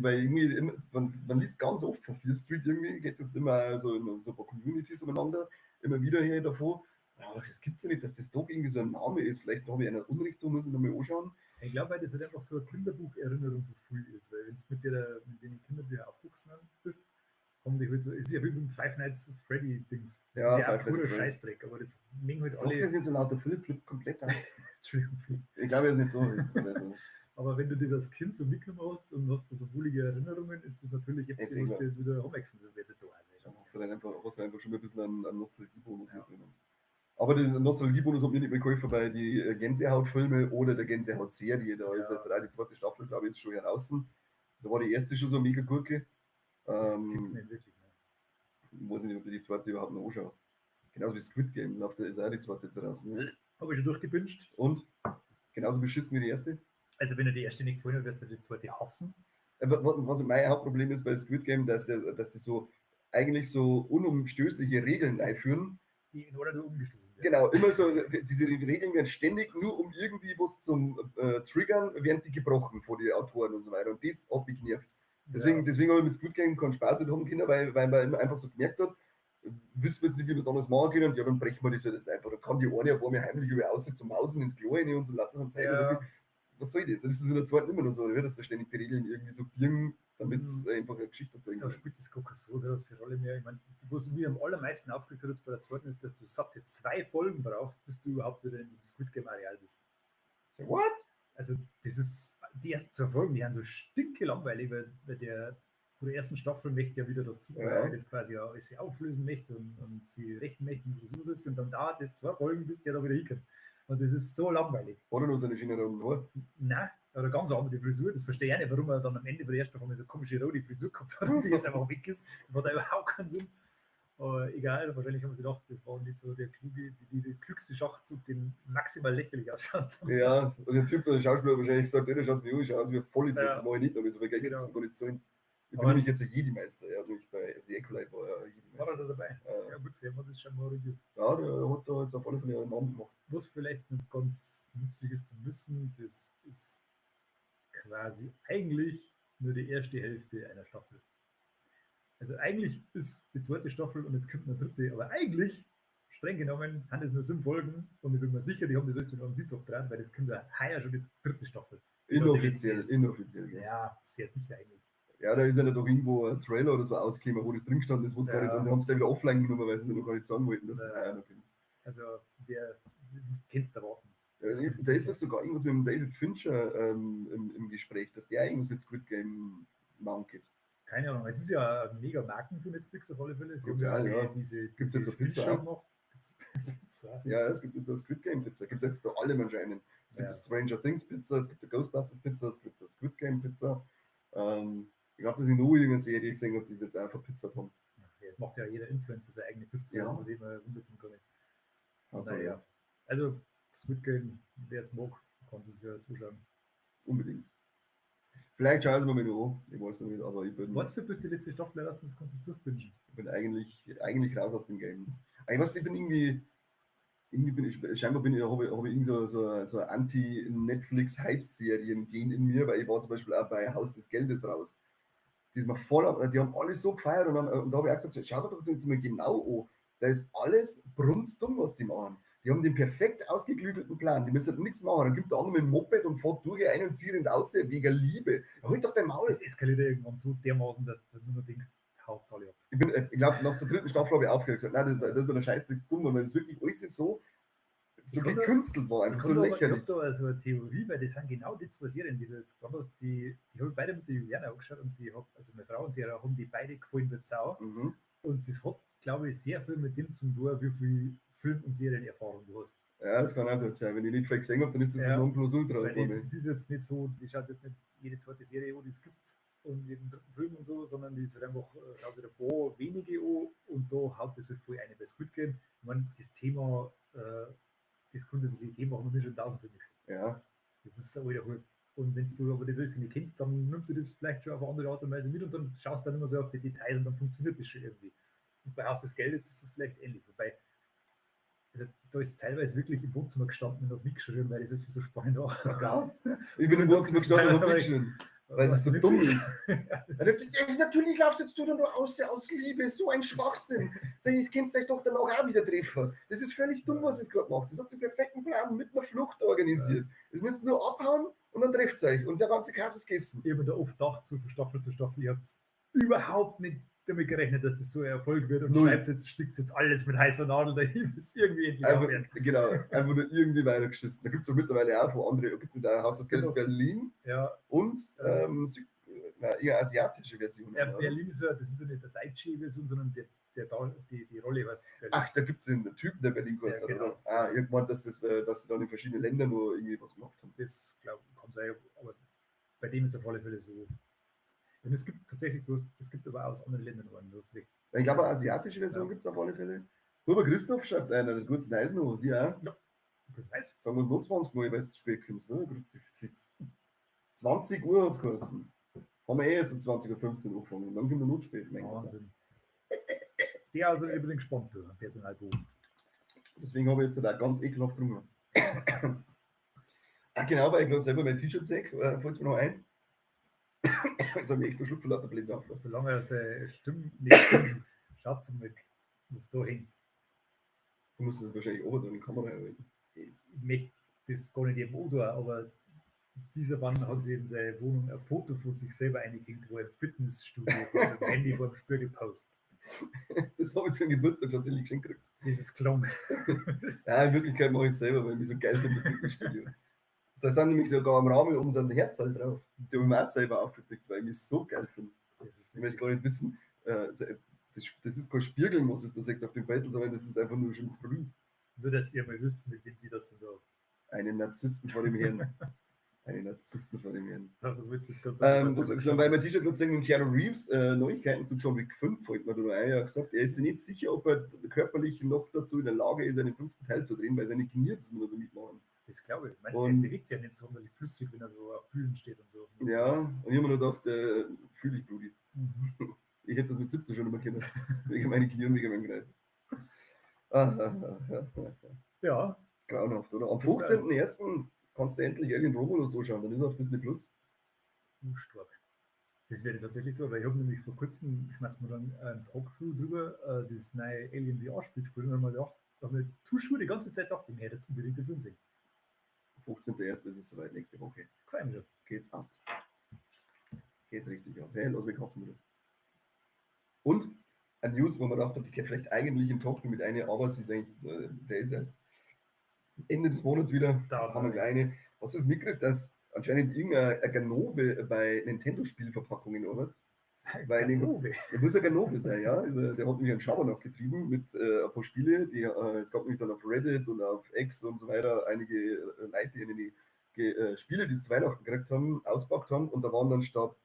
Weil irgendwie, man liest ganz oft von Fear Street, irgendwie geht das immer so in so ein paar Communities umeinander, immer wieder her davon. Ja, das gibt es ja nicht, dass das doch irgendwie so ein Name ist. Vielleicht habe ich einer Unrecht, da muss ich nochmal anschauen. Ich glaube, weil das halt einfach so eine Kinderbucherinnerung von früh ist, weil wenn du mit den Kinderbüchern aufgewachsen bist, haben die halt so, es ist ja wie mit dem Five Nights at Freddy Dings. Das Ja, ist ja Five auch Nights at purer Freddy's. Scheißdreck, aber das mengen halt Sagt das alle. nicht so lauter Philipp, flippt komplett aus. Entschuldigung, Philipp. Ich glaube, er ist nicht so. Ist oder so. Aber wenn du das als Kind so mitgenommen hast und hast da so wohlige Erinnerungen, ist das natürlich etwas, Deswegen, was dir wieder rumwechseln soll, wenn sie da Dann ist. hast du dann einfach schon ein bisschen einen Nostalgiebonus mit drinnen. Aber der Nostalgiebonus hat mir nicht mehr geholfen bei die Gänsehaut-Filme oder der Gänsehaut-Serie. Da ist Ja. jetzt auch die 2. Staffel, glaube ich, ist schon heraus. Da war die erste schon so mega Gurke. Das kickt nicht wirklich. Ne? Weiß nicht, ob ich die 2. überhaupt noch anschaue. Genauso wie Squid Game, läuft ist auch die 2. jetzt raus. Habe ich schon durchgebünscht. Und? Genauso beschissen wie die erste. Also wenn dir die erste nicht gefallen hat, wirst du die zweite hassen. Was mein Hauptproblem ist bei Squid Game, dass sie so eigentlich so unumstößliche Regeln einführen. Die in Ordnung umgestoßen werden. Genau, immer so, diese Regeln werden ständig nur um irgendwie was zum Triggern, werden die gebrochen von den Autoren und so weiter. Und das hat mich genervt. Deswegen habe ich mit Squid Game keinen Spaß mit haben können, weil man immer einfach so gemerkt hat, wissen wir jetzt nicht, wie wir das anders machen können, und ja, dann brechen wir das halt jetzt einfach. Da kann die eine auf einmal heimlich über aussehen zum Mausen ins Klo rein und so lauter so zeigen. Ja. Also, was soll das? Und das ist in der zweiten immer noch so, oder? Dass da ständig die Regeln irgendwie so birgen, damit es einfach eine Geschichte zeigen Da kann. spielt das Kokos so eine große Rolle mehr. Ich meine, was mir am allermeisten aufgeregt hat jetzt bei der zweiten ist, dass du satte 2 Folgen brauchst, bis du überhaupt wieder in dem Squid Game Areal bist. So, what? Also das ist, die ersten 2 Folgen, die haben so stinke langweilig, weil der von der ersten Staffel möchte ja wieder dazu, Ja. weil das quasi auch sie auflösen möchte und sie rächen möchte und so ist. Und dann dauert das 2 Folgen, bis der da wieder hinkommt. Und das ist so langweilig. Oder nur seine Schiene da oben Haar? Nein, oder ganz andere Frisur. Das verstehe ich auch nicht, warum er dann am Ende von der ersten Folge so komische rote Frisur gehabt hat und die jetzt einfach weg ist. Das macht überhaupt keinen Sinn. Aber egal, wahrscheinlich haben sie gedacht, das war nicht so der klügste Schachzug, den maximal lächerlich ausschaut. Ja, und der Typ, der Schauspieler hat wahrscheinlich gesagt, der schaut mir aus wie voll Ja. das mache ich nicht, aber so viel Geld Genau. gibt es gar nicht zahlen. Ich bin Aber- nämlich jetzt ein Jedi-Meister, ja, durch bei The Acolyte war er War Jedi-Meister. er da dabei? Ja gut, für ihn hat es schon mal Review. Ja, der hat da jetzt auf alle Fälle einen Namen gemacht. Was vielleicht noch ganz nützlich ist zu wissen, das ist quasi eigentlich nur die erste Hälfte einer Staffel. Also eigentlich ist die zweite Staffel und es kommt eine dritte, aber eigentlich, streng genommen, haben es nur 7 Folgen und ich bin mir sicher, die haben das alles sogar am Sitz abgedreht, weil das kommt ja heuer schon die 3. Staffel. Inoffiziell, Ja, inoffiziell. Ja. Ja, sehr sicher eigentlich. Ja, da ist ja doch irgendwo ein Trailer oder so ausgekommen, wo das drin stand, das wusste Ja. gar nicht. Und die haben es gleich wieder offline genommen, weil sie es noch gar nicht sagen wollten, dass es Ja. heuer noch kommt. Also, wer kennt es erwarten? Ja, da ist doch sogar irgendwas mit dem David Fincher im Gespräch, dass der irgendwas mit Squid Game machen geht. Keine Ahnung, es ist ja ein mega Marken für Netflix auf alle Fälle. Sie Total, haben ja ja. diese Gibt's jetzt so Pizza Spielshow auch? gemacht. Gibt's Pizza? Ja, es gibt jetzt eine Squid Game Pizza, gibt es jetzt da alle anscheinend. Es gibt Ja. eine Stranger Things Pizza, es gibt eine Ghostbusters Pizza, es gibt eine Squid Game Pizza. Ich glaube, dass ich noch irgendeine Serie gesehen habe, die es jetzt auch verpizzert haben. Ja, es macht ja jeder Influencer seine eigene Pizza, Ja. von dem er runterziehen kann. Also, Naja, also Squid Game, wer es mag, kann es ja zuschauen. unbedingt. Vielleicht schaue ich es mir noch an, ich weiß noch nicht, aber ich bin, Was du bis die letzte Staffel lassen, das kannst du durchbingen. ich bin eigentlich raus aus dem Game. Aber ich weiß, ich bin irgendwie bin ich, scheinbar habe ich irgendwie so eine Anti-Netflix-Hype-Serien-Gen in mir, weil ich war zum Beispiel auch bei Haus des Geldes raus. Die haben alle so gefeiert und da habe ich auch gesagt, schau doch jetzt mal genau an. Da ist alles brunzdumm, was die machen. Die haben den perfekt ausgeklügelten Plan, die müssen nichts machen. Dann gibt der andere mit dem Moped und fährt durch ein und zieht aus, wegen Liebe. Halt doch dein Maul. Es eskaliert irgendwann so dermaßen, dass du nur denkst, haut's alle ab. Ich glaube, nach der 3. Staffel habe ich aufgehört und gesagt, nein, das war der Scheißdreck dumm, weil das wirklich alles so gekünstelt war, einfach so lächerlich. Ich habe da so eine Theorie, weil das sind genau die zwei Serien, die du jetzt genannt hast, die habe ich beide mit der Juliana angeschaut und also meine Frau und die haben die beide gefallen wie Sau. Mhm. Und das hat, glaube ich, sehr viel mit dem zu tun, wie viel Film- und Serienerfahrung du hast. Ja, das kann auch gut sein. Wenn ich nicht viel gesehen habe, dann ist das Ja, das Nonplusultra. Weil das ist jetzt nicht so, die schaut jetzt nicht jede zweite Serie an, die es gibt und jeden dritten Film und so, sondern die ist halt einfach schaut sich ein paar wenige an und da haut das halt voll eine, weil es gut geht. Ich meine, das Thema, das grundsätzliche Thema haben wir schon 1000 Filme gesehen. Ja, Das ist so wiederholt. Und wenn du aber das alles nicht kennst, dann nimmst du das vielleicht schon auf eine andere Art und Weise mit und dann schaust du dann immer so auf die Details und dann funktioniert das schon irgendwie. Und bei Haus des Geldes ist das vielleicht ähnlich. Wobei, also da ist teilweise wirklich im Wohnzimmer gestanden und habe mitgeschrieben, weil das alles so spannend war. ja. Ich bin im Wohnzimmer gestanden und habe mitgeschrieben, weil das so dumm ist. Natürlich laufst jetzt du da nur aus Liebe, so ein Schwachsinn. Das könnt ihr euch doch danach auch wieder treffen. Das ist völlig dumm, was es gerade macht. Das hat sich perfekten Plan mit einer Flucht organisiert. Das müsst ihr nur abhauen und dann trefft ihr euch. Und der ganze Kass ist gegessen. Ich habe da oft gedacht, so von Staffel zu Staffel, ich habe überhaupt nicht damit gerechnet, dass das so ein Erfolg wird und stickt jetzt alles mit heißer Nadel dahin, bis irgendwie endlich aufhören. Genau, einfach nur irgendwie weitergeschissen. Da gibt es mittlerweile auch von anderen, gibt es da Haus des Geldes Berlin und eher asiatische Version. Ja, Berlin ist ja, das ist ja nicht der deutsche Version, sondern die Rolle heißt Berlin. Ach, da gibt es einen Typen, der Berlin kostet, genau. oder? Ah, irgendwann, dass sie dann in verschiedenen Ländern nur irgendwie was gemacht haben. Das glaube ich, kann sein, aber bei dem ist auf alle Fälle so. Und es gibt tatsächlich, es gibt aber auch aus anderen Ländern einen, du hast recht. Ich glaube, eine asiatische Version gibt es auf alle Fälle. Huber Christoph schreibt einer, den kurzen Eis noch, die auch. Ja, das weiß. Sagen wir es noch 20 Mal, weil es zu spät kommt, ne? Fix. 20 Uhr hat es geheißen. Haben wir erst um 20.15 Uhr angefangen und dann kommt der noch spät. Wahnsinn. Der also übrigens gespannt, du, Personalbogen. Deswegen habe ich jetzt auch ganz ekelhaft drungen. Genau, weil ich gerade selber mein T-Shirt sehe, fällt es mir noch ein. Jetzt habe ich echt verschluckt von lauter Blitz auf. Solange er seine Stimme nicht stimmt, schaut mal, was da hängt. Du musst es wahrscheinlich oben in die Kamera erhalten. Ich möchte das gar nicht eben tun, aber dieser Mann hat sich in seiner Wohnung ein Foto von sich selber eingehängt, wo er im Fitnessstudio von dem Handy vor dem Spiegel postet. Das habe ich zu einem Geburtstag tatsächlich geschenkt gekriegt. Dieses Klong. Ja, in Wirklichkeit mache ich es selber, weil ich mich so geil finde im Fitnessstudio. Da sind nämlich sogar am Rahmen um so ein Herzteil drauf. Die habe ich mir auch selber aufgedrückt, weil ich mich so geil finde. Ich will gar nicht wissen, das ist kein Spiegeln, was es da sagt auf dem Beutel, sondern das ist einfach nur schon früh. Nur, dass ihr mal wisst, mit wem die dazu da. Einen Narzissten vor dem Herrn. Einen Narzissten vor dem Herrn. So, was willst du jetzt gerade sagen? Weil mein T-Shirt gerade sagen, Keanu Reeves, Neuigkeiten zu John Wick 5, fällt mir da noch ein. Er hat gesagt, er ist sich nicht sicher, ob er körperlich noch dazu in der Lage ist, einen 5. Teil zu drehen, weil seine Knie das nur so mitmachen. Das glaube ich. Ich meine, er bewegt sich ja nicht so sonderlich flüssig, wenn er so auf Bühnen steht und so. Ja, und ich habe mir nur gedacht, fühle ich Brudi. Mhm. Ich hätte das mit 17 schon immer können. Wegen meinen Knie und wegen meinem Kreis. Ja. Grauenhaft, oder? Am 15.01. kannst du endlich Alien Romulus so schauen, dann ist er auf Disney Plus. Stark. Das werde ich tatsächlich tun, weil ich habe nämlich vor kurzem, schmeißt mir dann ein Talkthrough drüber, das neue Alien VR-Spiel gespielt und dann habe ich mir gedacht, da habe ich Zuschauer die ganze Zeit gedacht, ich hätte jetzt unbedingt den Film sehen. 15.01. ist es soweit, nächste Woche. Freue schon. Geht's ab. Geht's richtig ab. Hey, los, wir kotzen wieder. Und ein News, wo man dachte, die geht vielleicht eigentlich in Talkthrough mit einer, aber sie ist eigentlich, der ist erst Ende des Monats wieder. Da haben wir kleine. Hast du es mitgekriegt, dass anscheinend irgendein Ganove bei Nintendo-Spielverpackungen hat? Weil Ganove? Der muss ein Ganove sein, ja. Also, der hat nämlich einen Schabernack getrieben mit ein paar Spiele. Es gab nämlich dann auf Reddit und auf X und so weiter einige Leute, die Spiele, die sie zu Weihnachten gekriegt haben, auspackt haben. Und da waren dann statt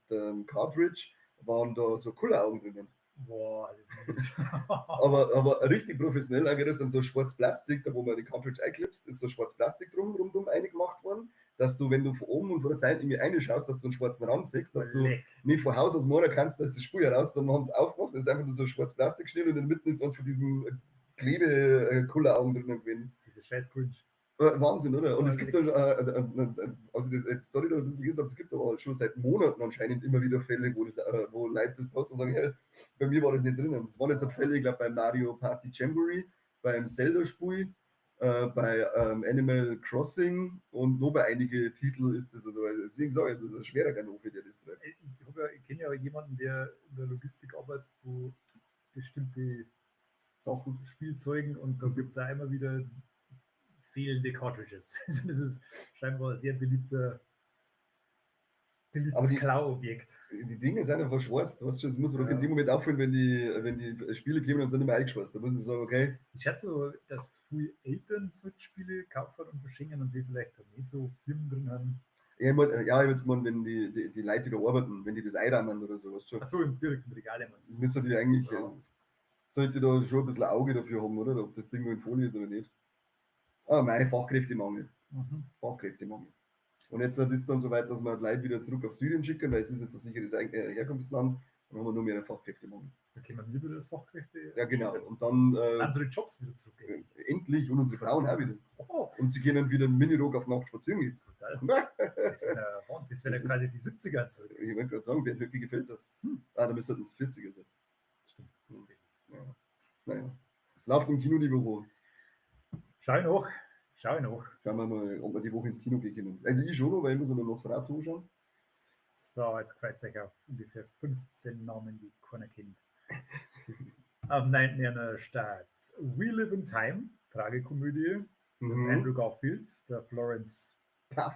Cartridge waren da so Kulleraugen drinnen. Boah, das ist Aber richtig professionell, auch das dann so schwarz Plastik, da wo man die Cartridge einklipst, ist so schwarz Plastik rundum eingemacht worden, dass du, wenn du von oben und von der Seite irgendwie reinschaust, dass du einen schwarzen Rand siehst, dass du leck. nicht von Haus aus machen kannst, dass das Spiel heraus, dann haben sie aufgemacht, das ist einfach nur so schwarz Plastik schnell und in der Mitte ist uns von diesem Klebe-Kulleraugen drinnen gewesen. Diese scheiß Cringe. Wahnsinn, oder? Und es gibt ja, also die Story da ein bisschen gelesen habe, es gibt aber schon seit Monaten anscheinend immer wieder Fälle, wo Leute das posten und sagen, hey, bei mir war das nicht drinnen. Das waren jetzt auch Fälle, ich glaube, bei Mario Party Jamboree, beim Zelda-Spiel, bei Animal Crossing und noch bei einigen Titeln ist das, also deswegen sage ich, es ist ein schwerer Ganofe, der das trägt. Ich kenne ja jemanden, der in der Logistik arbeitet, wo bestimmte Sachen. Spielzeugen und da gibt es auch immer wieder fehlende Cartridges. Also das ist scheinbar ein sehr beliebtes Klauobjekt. Die Dinge sind einfach schwarz, weißt du, das muss man doch in dem Moment auffallen, wenn die Spiele kommen und sind nicht mehr eingeschweißt. Da muss ich sagen, okay. Ich schätze so, dass viele Eltern Switch-Spiele kaufen und verschenken und die vielleicht auch nicht so Firmen drin haben. Ja, ich würde jetzt mal, wenn die Leute, die da arbeiten, wenn die das einrahmen oder so, weißt du. Achso, direkt im Regal. Das müssen die eigentlich, sollte da schon ein bisschen Auge dafür haben, oder? Ob das Ding nur in Folie ist oder nicht. Mein Fachkräftemangel. Fachkräftemangel. Und jetzt ist es dann so weit, dass wir Leute wieder zurück auf Syrien schicken, weil es ist jetzt ein sicheres Herkunftsland, dann haben wir nur mehr einen Fachkräftemangel. Okay, man wieder das Fachkräfte. Ja, genau. Und dann unsere Jobs wieder zurück. Endlich und unsere Frauen auch wieder. Und sie können wieder einen Minirock auf Nacht spazieren gehen. Total. Das wäre quasi die 70er zurück. Ich wollte gerade sagen, wie gefällt das? Da müsste es 40er sein. Stimmt. Ja. Naja. Es läuft im Kinoniveau hoch. Schau ich noch. Schauen wir mal, ob wir die Woche ins Kino gehen können. Also ich schon noch, weil ich muss noch Nosferatu schauen. So, jetzt freut euch auf ungefähr 15 Namen, die keiner kennt. Am 9. Januar Start We Live in Time, Tragikomödie mit Andrew Garfield, der Florence Puff.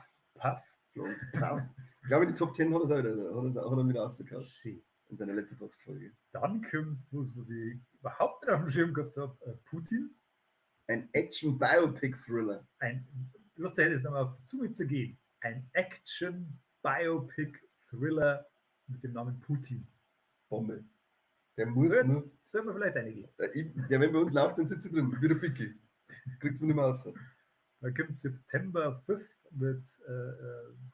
Florence Puff. Ich glaube, die Top 10 hat er auch wieder rausgekauft. Schön. In seiner Letterboxd-Folge. Dann kommt, was ich überhaupt nicht auf dem Schirm gehabt habe, Putin. Ein Action-Biopic-Thriller. Lustig hätte es nochmal auf die Zunge zu gehen. Ein Action-Biopic-Thriller mit dem Namen Putin. Bombe. Der muss, ne? Sollte man vielleicht eingehen. Ja, wenn bei uns läuft, dann sitzt sie drin. Wie der Picki. Kriegt's mir nicht mehr raus. Dann kommt September 5th mit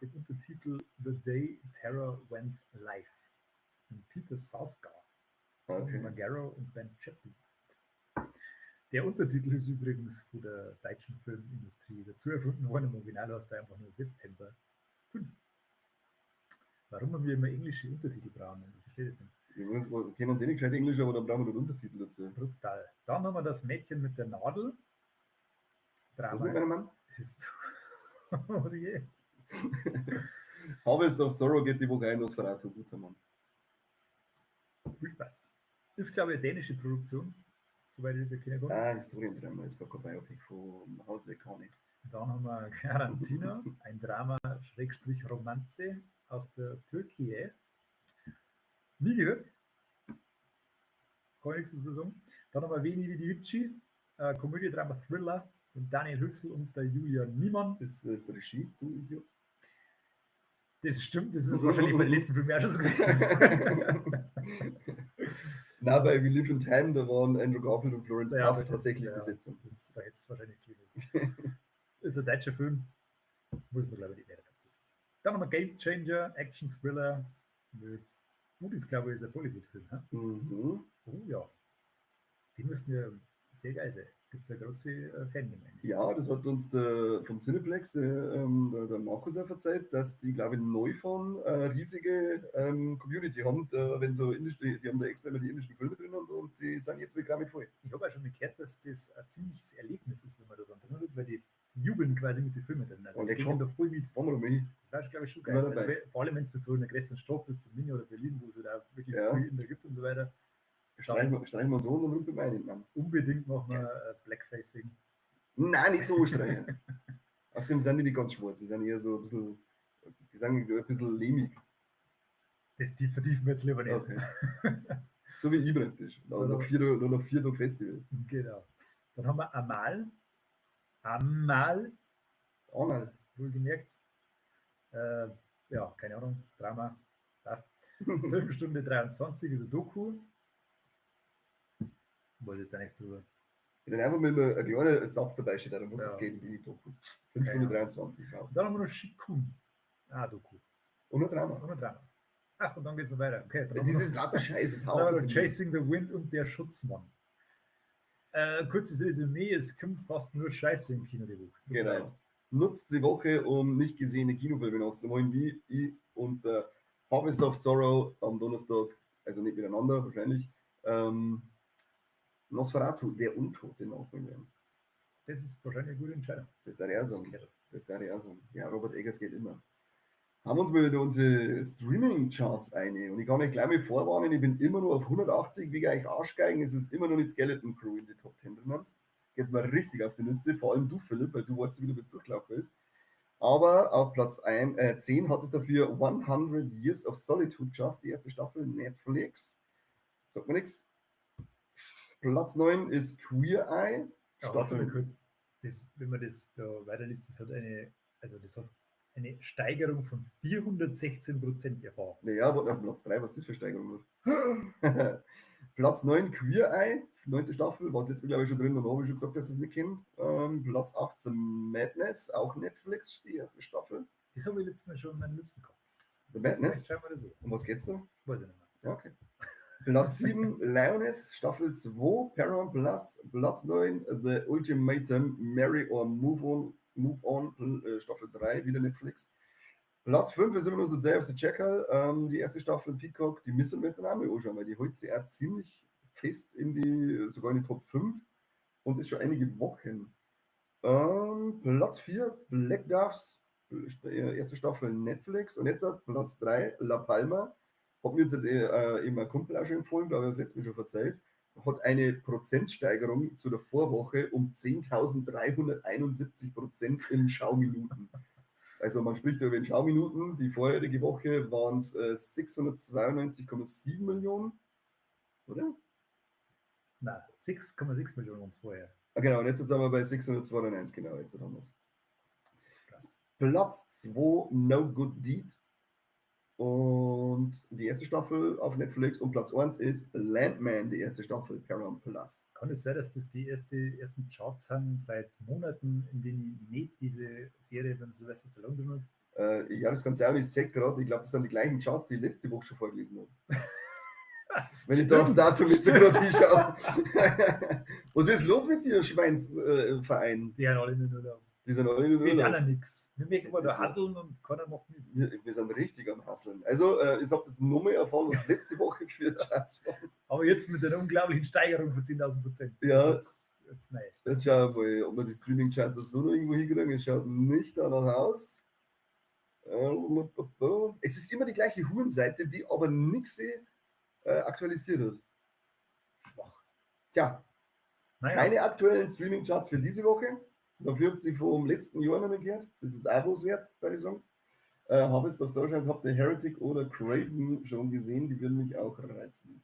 dem Untertitel The Day Terror Went Live. Und Peter Sarsgaard, Okay. Magaro und Ben Chaplin. Der Untertitel ist übrigens von der deutschen Filmindustrie dazu erfunden worden. Im Original heißt es einfach nur September 5. Warum wir immer englische Untertitel brauchen, ich verstehe das nicht. Wir kennen sie nicht gescheit Englisch, aber dann brauchen wir den Untertitel dazu. Brutal. Dann haben wir das Mädchen mit der Nadel. Was mit meinem Mann? Oh je. Harvest of Sorrow geht die Woche ein, Nosferatu, guter Mann. Viel Spaß. Ist, glaube ich, eine dänische Produktion, soweit ich das erkennen kann. Historiendrama, ist gar kein Biopic von Hause Kani. Dann haben wir Quarantina, ein Drama-Romanze aus der Türkei. Nie gehört. Gar nichts zu sagen. Dann haben wir Veni Vidi Vici, Komödie, Drama, Thriller mit Daniel Hüssel und der Julia Niemann. Das ist der Regie, du Idiot. Das stimmt, das ist wahrscheinlich bei den letzten Filmen auch schon so gewesen. Na, bei We Live in Time, da waren Andrew Garfield und Florence Puff tatsächlich Besetzung. Da hätte es wahrscheinlich klingelt. Ist ein deutscher Film, muss man glaube ich nicht mehr dazu sagen. Dann haben wir Game Changer, Action Thriller mit, das glaube ich ist ein Bollywood-Film. Oh ja, die müssen ja sehr geil sein. Gibt es eine große Fangemeinde. Ja, das hat uns von Cineplex, der Markus auch verzeiht, dass die, glaube ich, neu von riesige Community haben, wenn so die haben da extra immer die indischen Filme drin und die sind jetzt wieder mit voll. Ich habe auch schon gehört, dass das ein ziemliches Erlebnis ist, wenn man da drin ist, weil die jubeln quasi mit den Filmen drin. Also und die gehen da voll mit. Wollen wir doch mal. Das war, glaube ich, schon geil. Also, vor allem, wenn es so in der größeren Stadt bist, zum Mini oder Berlin, wo es da wirklich viel in der gibt und so weiter. Streichen wir so und dann rüber meinen, Mann. Unbedingt machen wir Blackfacing. Nein, nicht so streichen. Außerdem sind die nicht ganz schwarz, die sind eher so ein bisschen, die sagen ein bisschen lehmig. Das vertiefen wir jetzt lieber nicht. Okay. So wie ich praktisch. Nur noch 4 Tage Festival. Genau. Dann haben wir Amal. Wohlgemerkt. Ja, keine Ahnung. Drama. Passt. Filmstunde 23 ist ein Doku. Weiß jetzt auch nichts drüber. Wenn einfach mal ein kleiner Satz dabei steht, dann muss es Ja. gehen, die Dokus. 5 Stunden Ja. 23. Wow. Und dann haben wir noch Shikun. Doku. Und ein Drama. Und ein Drama. Ach, und dann geht es noch weiter. Okay, dann haben wir Das noch- ist lauter Scheiß. dann haben wir noch Chasing the Wind und der Schutzmann. Kurzes Resümee, es kommt fast nur Scheiße im Kino die Woche. So geil. Genau. Nutzt die Woche, um nicht gesehene Kinofilme nachzuholen, wie ich und Harvest of Sorrow am Donnerstag, also nicht miteinander wahrscheinlich. Nosferatu, der Untote nachholen werden. Das ist wahrscheinlich eine gute Entscheidung. Das ist der Ersam. Kerl. Das ist der Ersam. Ja, Robert Eggers geht immer. Haben uns mal wieder unsere Streaming-Charts ein. Und ich kann euch gleich mal vorwarnen, ich bin immer nur auf 180, wie euch Arschgeigen. Es ist immer noch nicht Skeleton Crew in die Top 10 drin. Jetzt mal richtig auf die Nüsse, vor allem du, Philipp, weil du weißt, wie du bis durchlaufen ist. Aber auf Platz 10 hat es dafür 100 Years of Solitude geschafft, die erste Staffel Netflix. Sagt mir nichts. Platz 9 ist Queer Eye. Ja, warte mal kurz. Das, wenn man das da weiterliest, das hat eine Steigerung von 416% erfahren. Naja, warte auf Platz 3, was ist das für Steigerung wird. Platz 9 Queer Eye, 9. Staffel, war letztes Mal glaube ich schon drin, und habe ich schon gesagt, dass ihr es nicht kennt. Platz 18 Madness, auch Netflix, die erste Staffel. Das habe ich letztes Mal schon in meinen Listen gehabt. The Vielleicht Madness, schauen wir das so. um was geht's da? Weiß ich nicht mehr. Ja, okay. Platz 7 Lioness, Staffel 2, Paramount Plus. Platz 9 The Ultimatum, Marry or Move On, Staffel 3, wieder Netflix. Platz 5 ist immer noch The Day of the Jackal, die erste Staffel Peacock, die müssen wir jetzt einen Namen anschauen, weil die holt sie auch ziemlich fest sogar in die Top 5 und ist schon einige Wochen. Platz 4 Black Doves, erste Staffel Netflix, und jetzt Platz 3 La Palma. Hat mir jetzt eben ein Kumpel auch schon empfohlen, glaube ich, das letztes Mal schon verzeiht. Hat eine Prozentsteigerung zu der Vorwoche um 10.371% in Schauminuten. Also man spricht ja über den Schauminuten. Die vorherige Woche waren es 692,7 Millionen, oder? Nein, 6,6 Millionen waren es vorher. Ah, genau, und jetzt sind wir bei 692, genau, jetzt haben wir es. Krass. Platz 2 No Good Deed. Und die erste Staffel auf Netflix, und Platz 1 ist Landman, die erste Staffel Paramount Plus. Kann es sein, dass das die ersten Charts sind seit Monaten, in denen nicht diese Serie beim Sylvester Stallone drin ist? Ja, das kann sein, ich sehe gerade, ich glaube, das sind die gleichen Charts, die ich letzte Woche schon vorgelesen habe. Wenn ich da aufs Datum jetzt so gerade hinschaue. Was ist los mit dir, Schweinsverein? Die haben alle nur da. Die sind alle in Wir Urlaub. tun nichts. Wir merken mal Das da ist so. hasseln und keiner macht mit. Wir sind richtig am Hasseln. Also, ich habe jetzt nur mehr erfahren, was letzte Woche für Charts waren. Aber jetzt mit einer unglaublichen Steigerung von 10.000%. Ja. Das ist jetzt nein. Jetzt schauen wir mal, ob wir die Streaming-Charts so noch irgendwo hinkriegen. Es schaut nicht danach aus. Es ist immer die gleiche Hurenseite, die aber nichts aktualisiert hat. Schwach. Tja, Naja, keine aktuellen Streaming-Charts für diese Woche. Dafür habt ihr vom letzten Jahr noch nicht gehört. Das ist auch was wert, würde ich sagen. Harvest of Sorrow, habt ihr Heretic oder Craven schon gesehen? Die würden mich auch reizen.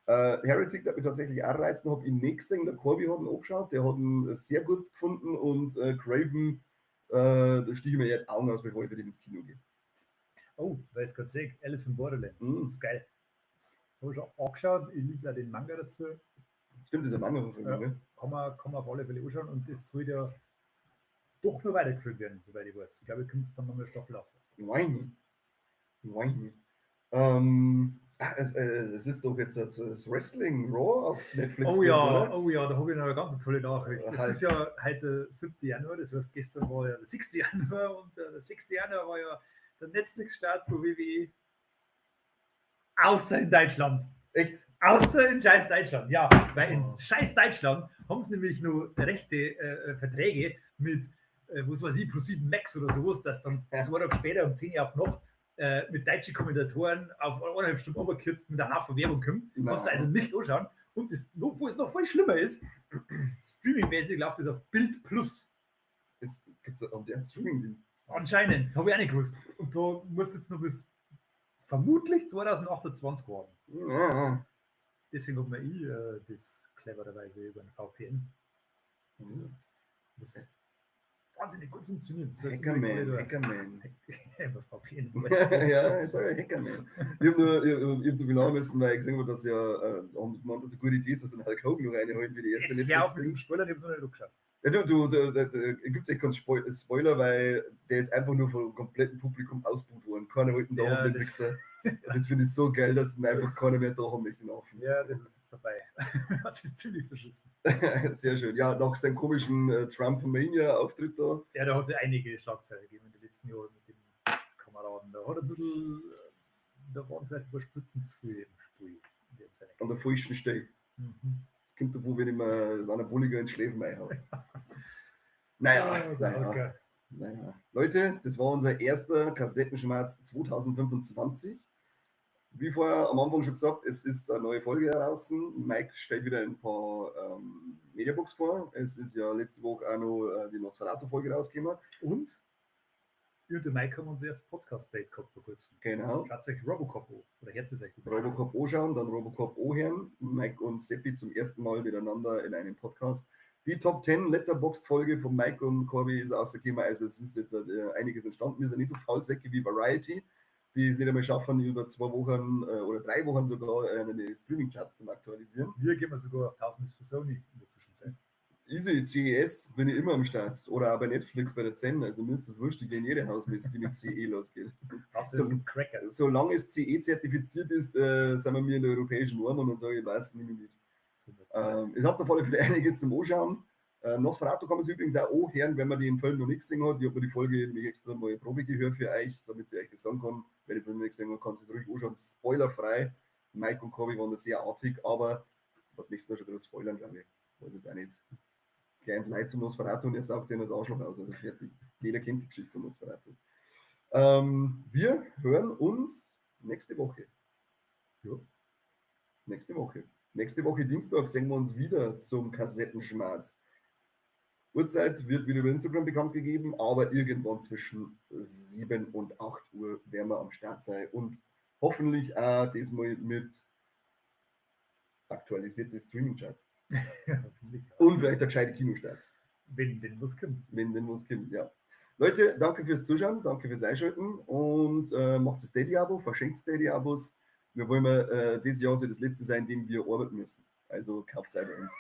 Heretic hat mich tatsächlich auch reizen, habe ich nicht gesehen. Der Corby hat ihn angeschaut, der hat ihn sehr gut gefunden, und Craven, da stiche ich mir jetzt Augen aus, bevor ich für den ins Kino gehe. oh, weil ich es gerade sehe, Alice in Borderland. Mhm. Das ist geil. Habe ich schon angeschaut, ich lese auch den Manga dazu. Stimmt, das ist ein Manga-Verfilmung, Ja. ne? Kann man auf alle Fälle anschauen, und das soll ja doch noch weitergeführt werden, soweit ich weiß. Ich glaube, ich könnte es dann nochmal Staffel lassen. Whiny. Es ist doch jetzt das Wrestling Raw auf Netflix. Oh gewesen, ja, oder? da habe ich noch eine ganz tolle Nachricht. Das Halt. ist ja heute der 7. Januar, das heißt, gestern war ja der 6. Januar, und der 6. Januar war ja der Netflix-Start von WWE. Außer in Deutschland. Echt? Außer in scheiß Deutschland, ja. Weil in scheiß Deutschland haben sie nämlich nur rechte Verträge mit, was weiß ich, Pro7 Max oder sowas, dass dann 2 Tage später um 10 Uhr auf Nacht mit deutschen Kommentatoren auf 1,5 Stunden runtergekürzt mit einer Haufen Werbung kommt. Nein. Kannst du also nicht anschauen. Und das, wo es noch voll schlimmer ist, streamingmäßig läuft es auf Bild Plus. Gibt es auch den Streaming-Dienst? Anscheinend, habe ich auch nicht gewusst. Und da musst du jetzt noch bis vermutlich 2028 warten. Ja. Deswegen hat man das clevererweise über ein VPN. Also, das wahnsinnig gut funktioniert. Das hört sich wirklich Hackerman. Einfach verpehen. Ja, ich sage ja Hackerman. Ich habe so viel Namen müssen, weil ich gesehen habe, dass ja man das eine gute Idee ist, dass ein Hulk Hogan noch reinholt wie die erste Jetzt hör auf mit dem Spoiler, ich hab's noch nicht angeschaut. Ja, da gibt es echt keinen Spoiler, weil der ist einfach nur vom kompletten Publikum ausgebucht worden. Keiner wollte ihn da haben, den Wichser. Das finde ich so geil, dass ihn einfach keiner mehr da haben möchte, den Affen. Ja, das ist jetzt vorbei. Das ist ziemlich verschissen. Sehr schön. Ja, nach seinem komischen Trump-Mania-Auftritt da. Ja, da hat es einige Schlagzeilen gegeben in den letzten Jahren mit dem Kameraden. Da hat ein bisschen, da waren vielleicht ein paar Spritzen zu viel im Spiel. An der falschen Stelle. Mhm. Das kommt davor, wenn ich mir das Anaboliker ins Schläfen habe. Naja. Leute, das war unser erster Kassettenschmerz 2025. Wie vorher am Anfang schon gesagt, es ist eine neue Folge draußen. Mike stellt wieder ein paar Mediabooks vor. Es ist ja letzte Woche auch noch die Nosferatu-Folge rausgekommen. Und ich und der Mike haben unser erstes Podcast-Date gehabt vor kurzem. Genau. Schaut euch Robocop an. Oder hört es euch Robocop anschauen, dann Robocop anhören. Mike und Seppi zum ersten Mal miteinander in einem Podcast. Die Top 10 Letterboxd-Folge von Mike und Corby ist rausgekommen. Also es ist jetzt einiges entstanden. Wir sind nicht so faulsäcke wie Variety, die es nicht einmal schaffen, über 2 Wochen oder 3 Wochen sogar eine Streaming-Charts zu aktualisieren. Wir gehen sogar auf 1000 für Sony in der Zwischenzeit. Easy, CES bin ich immer am Start. Oder auch bei Netflix bei der 10. Also mir ist das wurscht, ich gehe in jede Hausmist, die mit CE losgeht. Solange es CE zertifiziert ist, sind wir in der europäischen Norm und dann sage ich, weiß nicht mehr mit. Ich habe auf alle Fälle einiges zum Anschauen. Nosferatu kann man sich übrigens auch anhören, wenn man den Film noch nicht gesehen hat. Ich habe mir die Folge nämlich extra mal Probe gehört für euch, damit ich euch das sagen kann. Wenn ich den Film nicht gesehen habe, kann es ruhig anschauen. Spoilerfrei. Mike und Corby waren da sehr artig, aber was möchtest du da schon drüber spoilern, glaube ich. Weiß jetzt auch nicht. Klein Leid zum Nosferatu und er sagt den als Arschloch aus. Also fertig. Jeder kennt die Geschichte von Nosferatu. Wir hören uns nächste Woche. Ja. Nächste Woche Dienstag sehen wir uns wieder zum Kassettenschmerz. Uhrzeit wird wieder über Instagram bekannt gegeben, aber irgendwann zwischen 7 und 8 Uhr werden wir am Start sein und hoffentlich auch diesmal mit aktualisierten Streaming-Charts. Und vielleicht der gescheite Kinostarts. Wenn denn was kommt. Ja. Leute, danke fürs Zuschauen, danke fürs Einschalten und macht das Steady-Abo, verschenkt Steady-Abos. Wir wollen dieses Jahr so das letzte sein, in dem wir arbeiten müssen. Also kauft es bei uns.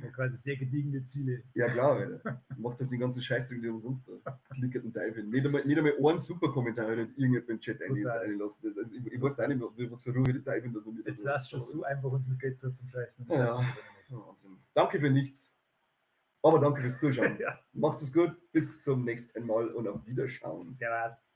Ja, quasi sehr gediegene Ziele. Ja klar, Alter. Macht doch die ganzen Scheißdrücke umsonst. Klickert einen Teufel. Nicht einmal einen super Kommentar hat irgendjemand im Chat einlassen. Also ich weiß auch nicht, was für Ruhe die Teufel, dass man mit. Jetzt war es schon so einfach, uns mit Geld zum Scheißen. Ja, Wahnsinn. Danke für nichts. Aber danke fürs Zuschauen. Ja. Macht es gut. Bis zum nächsten Mal und auf Wiederschauen. Servus.